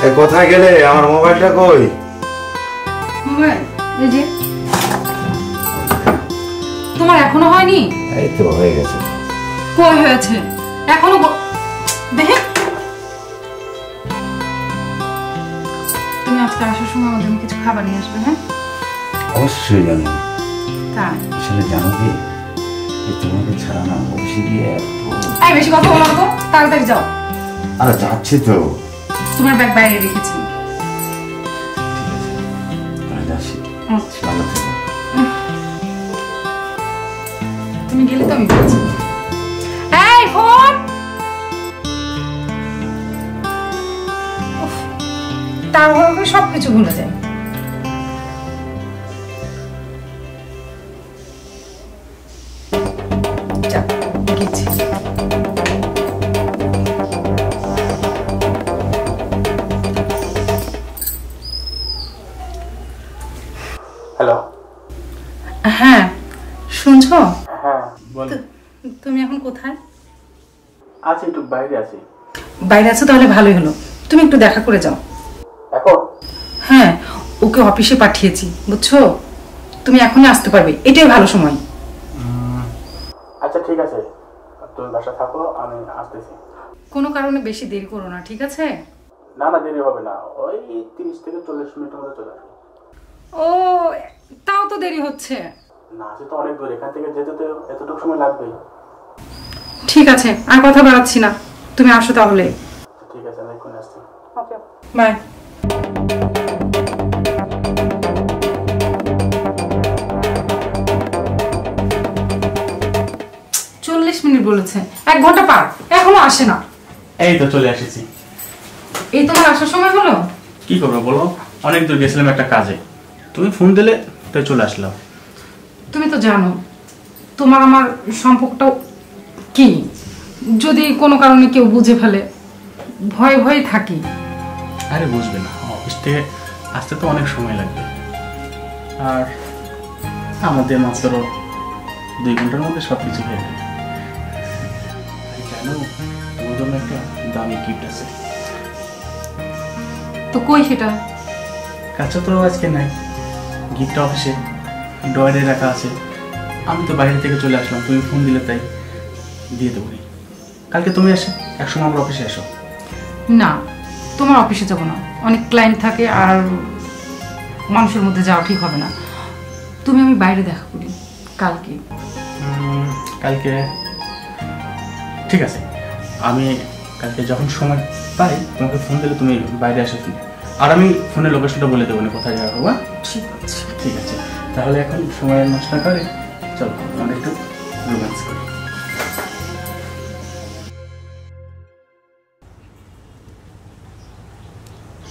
এই কোথায় গেলে? আমার মোবাইলটা কই? মোবাইল এই যে। তোমার এখনো হয়নি? এই তো হয়ে গেছে। কই হয়েছে? এখনো দেখে। তুমি আজকে আসার সময় আমাদের জন্য কিছু খাবার নিয়ে আসবে, হ্যাঁ? অবশ্যই জানি। তাই আসলে জানো কি, তোমাকে ছাড়া না অফিসে গিয়ে এই বেশি কথা বলো না তো, তাড়াতাড়ি যাও। আরে যাচ্ছি তো। তোমার ব্যাগ বাইরে রেখেছি। আচ্ছা ভালো থেকো। তুমি গেলে তো আমি বলছি। এই ফোন তাড়াহুড়ো করে সবকিছু ভুলে যায়। হ্যালো। হ্যাঁ শুনছো? হ্যাঁ বলো। তুমি এখন কোথায়? আছি, একটু বাইরে আছি। বাইরে আছো? তাহলে ভালোই হলো, তুমি একটু দেখা করে যাও। এখন? হ্যাঁ, ওকে অফিসে পাঠিয়েছি বুঝছো, তুমি এখনই আসতে পারবে, এটাই ভালো সময়। আচ্ছা ঠিক আছে, তুমি বাসা থাকো, আমি আসতেছি। কোনো কারণে বেশি দেরি করো না, ঠিক আছে? না না, দেরি হবে না, ওই 30 থেকে 40 মিনিটের মধ্যে চলে আসবো। ও তাও তো দেরি হচ্ছে। না, সে তো অনেক দূর, এখান থেকে যেতে তো এতটুকু সময় লাগবেই। ঠিক আছে, আর কথা বাড়াচ্ছি না, তুমি আসো তাহলে। ঠিক আছে, আমি এক্ষুনি আসছি। Okay bye. 40 মিনিট বলেছে, 1 ঘন্টা পার, এখনো আসে না। এই তো চলে এসেছি। এই তোমার আসার সময় হলো? কি করবো বলো, অনেক দূর গেছিলাম একটা কাজে, তুমি ফোন দিলে তাই চলে আসলাম। তুমি তো জানো তোমার আমার সম্পর্কটা কি, যদি কোনো কারণে কেউ বুঝে ফেলে ভয়ে ভয়ে থাকি। আরে বুঝবে না, অফিস থেকে আসতে তো অনেক সময় লাগবে, আর আমাদের মাত্র 2 ঘন্টার মধ্যে সব কিছু হয়ে যাবে। জানো, তোমার জন্য একটা দামি গিফট আছে। তো কই সেটা? কাছে তো আজকে নাই, গিফটটা অফিসে ডয়ারে রাখা আছে, আমি তো বাইরে থেকে চলে আসলাম, তুমি ফোন দিলে তাই দিয়ে দেবো। কালকে তুমি এসে একসময় আমার অফিসে এসো। না, তোমার অফিসে যাবো না, অনেক ক্লায়েন্ট থাকে আর মানুষের মধ্যে যাওয়া ঠিক হবে না, তুমি আমি বাইরে দেখা করি কালকে। কালকে ঠিক আছে, আমি কালকে যখন সময় পাই তোমাকে ফোন দিলে তুমি বাইরে আসো, আর আমি ফোনের লোকেশনটা বলে দেবো না কোথায় যাওয়া হবে। ঠিক আছে ঠিক আছে, তাহলে এখন সময় নষ্ট না করে চলো আমরা একটু রোম্যান্স করি।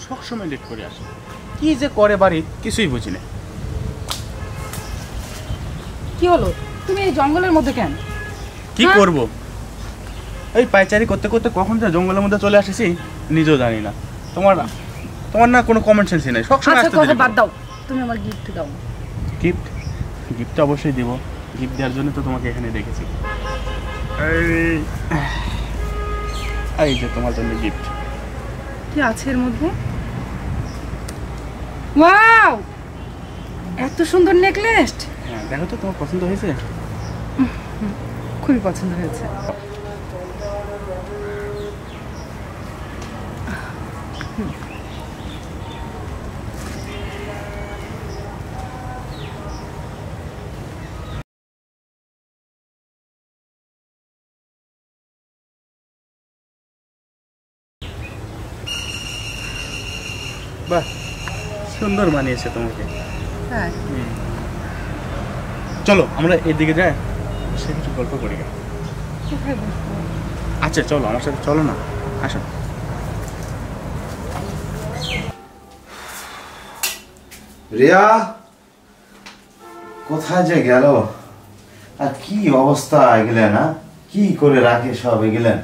সবসময় লেট করে আসে, কি যে করে বাড়ি কিছুই বুঝি না। কি হলো, তুমি এই জঙ্গলের মধ্যে কেন? কি করব, এই পায়চারি করতে করতে কখন যে জঙ্গলের মধ্যে চলে আসেছি নিজেও জানি না। তোমার না কোনো কমন সেন্সই নাই, সবসময় আসতে দেরি। বাদ দাও, তুমি আমার গিফট দাও। গিফট অবশ্যই দেব, গিফট দেওয়ার জন্য তো তোমাকে এখানে রেখেছি। এই যে তোমার জন্য গিফট। কি আছে এর মধ্যে? ওয়াও, এত সুন্দর নেকলেস। হ্যাঁ দেখো তো, তোমার পছন্দ হয়েছে? খুবই পছন্দ হয়েছে। বাহ, সুন্দর মানিয়েছে তোমাকে। হ্যাঁ চলো আমরা এদিকে যাই, সে কিছু গল্প করি। আচ্ছা চলো আমার সাথে, চলো না, আসো। রিয়া কোথায় যে গেল, আর কি অবস্থা এগুলেন, না কি করে রাখে সব এগুলেন।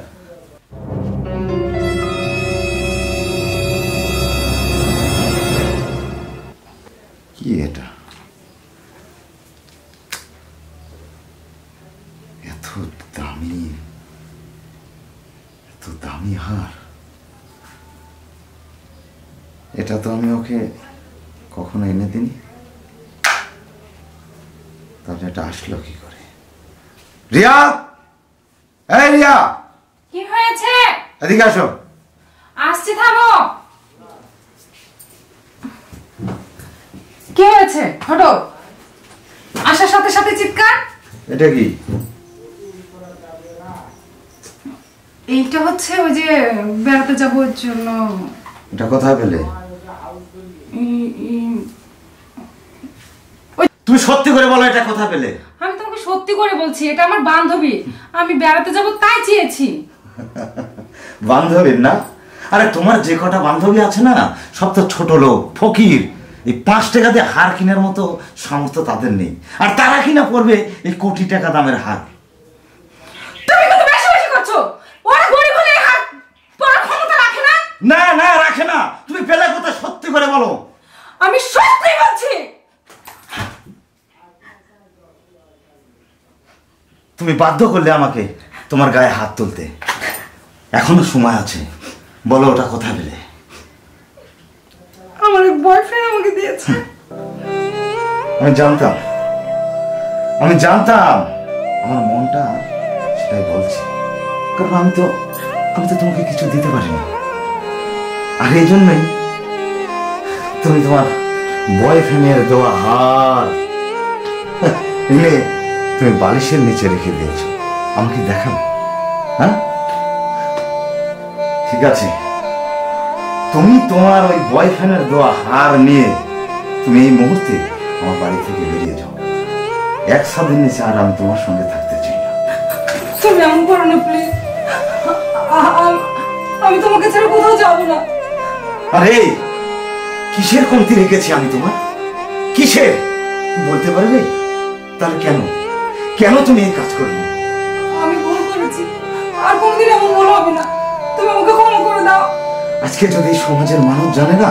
কি এটা, এত দামি হার, এটা তো আমি ওকে কখনো এনে দিইনি, তাহলে এটা আসলো কি করে? রিয়া, এই রিয়া, কি হয়েছে? এদিকে আসো। আসছি, থামো। কি হয়েছে? হটো। আসার সাথে সাথে চিৎকার। এটা কি? এইটা হচ্ছে ওই যে বেড়াতে যাবো ওর জন্য। এটা কোথায় পেলে? তুমি সত্যি করে বলো, এটা কোথায় পেলে? আমি তোমাকে সত্যি করে বলছি, এটা আমার বান্ধবী, আমি বেড়াতে যাব তাই চেয়েছি। বান্ধবীর না? আরে তোমার যে কটা বান্ধবী আছে না, সব তো ছোট লোক, ফকির। এই 5 টাকা দিয়ে হার কেনার মতো সামর্থ্য তাদের নেই, আর তারা কিনা পড়বে এই কোটি টাকা দামের হার। তুমি কত বেশি বেশি করছো। ওরা গরিব হলে হার পরার ক্ষমতা রাখে না। না না, রাখে না। তুমি পেলে কোথায়, সত্যি করে বলো। আমি সত্যি বলছি। তুমি বাধ্য করলে আমাকে তোমার গায়ে হাত তুলতে। এখনো সময় আছে, বলো ওটা কোথায় পেলে? আমার এক বয়ফ্রেন্ড আমাকে দিয়েছে। আমি জানতাম, আমি জানতাম, আমার মনটা সেটাই বলছে। কারণ আমি তো তোমাকে কিছু দিতে পারিনি, আর এই জন্যই তুমি তোমার বয়ফ্রেন্ডের দেওয়া হার এনে তুমি বালিশের নিচে রেখে দিয়েছো। আমাকে দেখাবে? হ্যাঁ, ঠিক আছে, তুমি তোমার ওই বয়ফ্রেন্ডের দেওয়া হার নিয়ে তুমি এই মুহূর্তে আমার বাড়ি থেকে বেরিয়ে যাও। 1 ছাদের নিচে আর আমি তোমার সঙ্গে থাকতে চাই না। তুমি এমন করো না প্লিজ। আমি তোমাকে ছেড়ে কোথাও যাবো না। আরে কিসের কমতি রেখেছি আমি তোমার? কিসের বলতে পারবে? তাহলে কেন তুমি এই কাজ করলে? আমি ভুল করেছি, আর কোনোদিন এমন ভুল হবে না। তুমি আমাকে ক্ষমা করে দাও। আজকে যদি সমাজের মানুষ জানে না,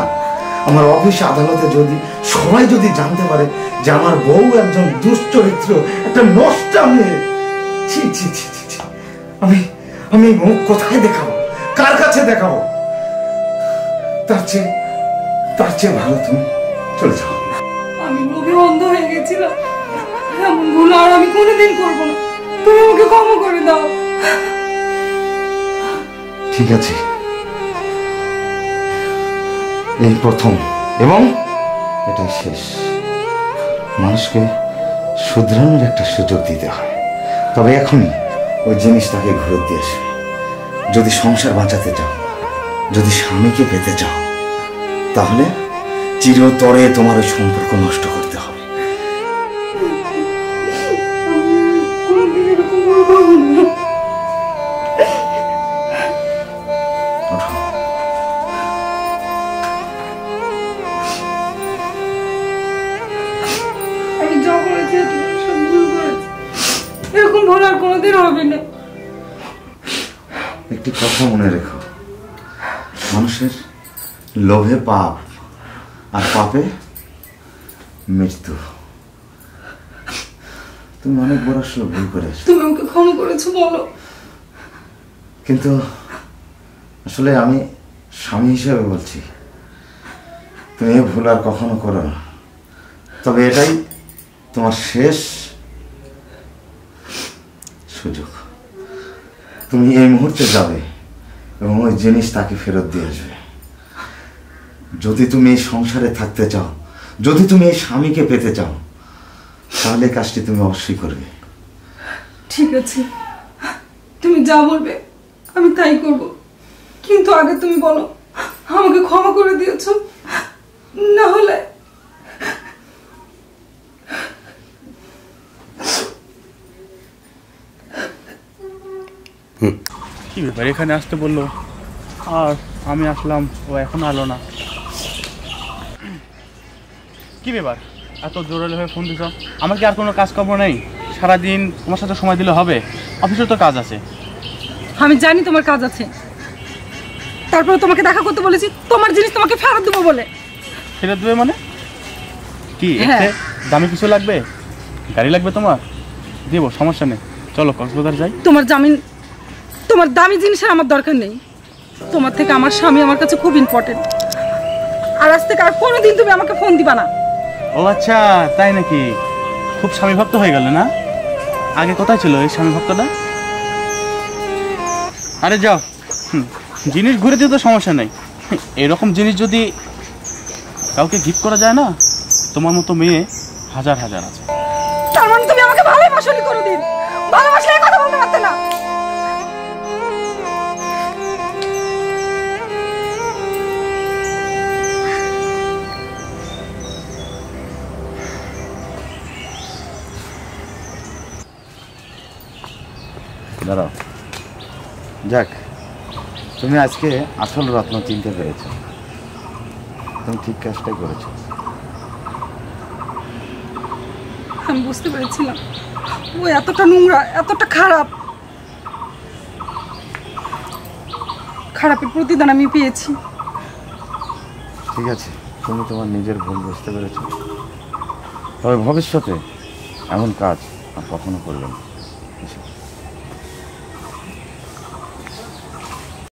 আমার অফিস আদালতে যদি সবাই যদি জানতে পারে যে আমার বউ একজন দুশ্চরিত্র, একটা নষ্টা মেয়ে, ছি ছি ছি ছি ছি, আমি মুখ কোথায় দেখাবো, কার কাছে দেখাবো? তার চেয়ে ভালো তুমি চলে যাও। আমি লোভে অন্ধ হয়ে গেছিলাম, এমন ভুল আর আমি কোনোদিন করবো না। তুমি আমাকে ক্ষমা করে দাও। ঠিক আছে, এই প্রথম এবং এটা শেষ। মানুষকে শুধরানোর একটা সুযোগ দিতে হয়, তবে এখনই ওই জিনিসটাকে ঘুরে দিয়ে আসবে। যদি সংসার বাঁচাতে চাও, যদি স্বামীকে পেতে চাও, তাহলে চিরতরে তোমার ওই সম্পর্ক নষ্ট করতে হবে। আমি যা করেছি সব ভুল করেছি, এরকম ভুল আর কোনোদিন হবে না। একটি কথা মনে রেখো, মানুষের লোভে পাপ, আর পাপে মৃত্যু। তুমি অনেক বড় আসলে ভুল করেছো। তুমি আমাকে ক্ষমা করেছো বলো। কিন্তু আসলে আমি স্বামী হিসেবে বলছি, তুমি এই ভুল আর কখনো করো না। তবে এটাই তোমার শেষ সুযোগ। তুমি এই মুহূর্তে যাবে এবং ওই জিনিস তাকে ফেরত দিয়ে আসবে। যদি তুমি এই সংসারে থাকতে চাও, যদি তুমি এই স্বামীকে পেতে চাও, তাহলে কাজটি তুমি অবশ্যই করবে। ঠিক আছে, তুমি যা বলবে আমি তাই করব, কিন্তু আগে তুমি বলো আমাকে ক্ষমা করে দিয়েছো, না হলে। কি ব্যাপার, এখানে আসতে বললো আর আমি আসলাম, ও এখনো আলো না। কি ব্যাপার, এত জোরালো হয়ে ফোন দিছ? আমার কি আর কোনো কাজকর্ম নেই? সারাদিন তোমার সাথে সময় দিলে হবে? অফিসের তো কাজ আছে। আমি জানি তোমার কাজ আছে, তারপরে তোমাকে দেখা করতে বলেছি তোমার জিনিস তোমাকে ফেরত দেবো বলে। ফেরত দেবে মানে কি? হ্যাঁ। দামি কিছু লাগবে? গাড়ি লাগবে তোমার? দেবো, সমস্যা নেই, চলো কক্সবাজার যাই। তোমার দামি জিনিসের আমার দরকার নেই। তোমার থেকে আমার স্বামী আমার কাছে খুব ইম্পর্টেন্ট। আর আজ থেকে আর কোনোদিন তুমি আমাকে ফোন দিবা না। ও আচ্ছা, তাই নাকি? খুব স্বামী ভক্ত হয়ে গেল না? আগে কোথায় ছিল এই স্বামী ভক্তটা? আরে যাও, জিনিস ঘুরে দিতে তো সমস্যা নেই। এরকম জিনিস যদি কাউকে গিফট করা যায় না, তোমার মতো মেয়ে হাজার হাজার আছে। তার মানে তুমি আমাকে ভালোবাসনি কোনোদিন? ভালোবাসলে এই কথা বলতে পারতে না? দাঁড়াও, যাক, তুমি আজকে আসল রত্ন চিনতে পেরেছো। তুমি ঠিক কাজটাই করেছো। আমি বুঝতে পেরেছিলাম ও এতটা নোংরা, এতটা খারাপ। খারাপের প্রতিদান আমি পেয়েছি। ঠিক আছে, তুমি তোমার নিজের ভুল বুঝতে পেরেছো। তবে ভবিষ্যতে এমন কাজ আর কখনো করবে না।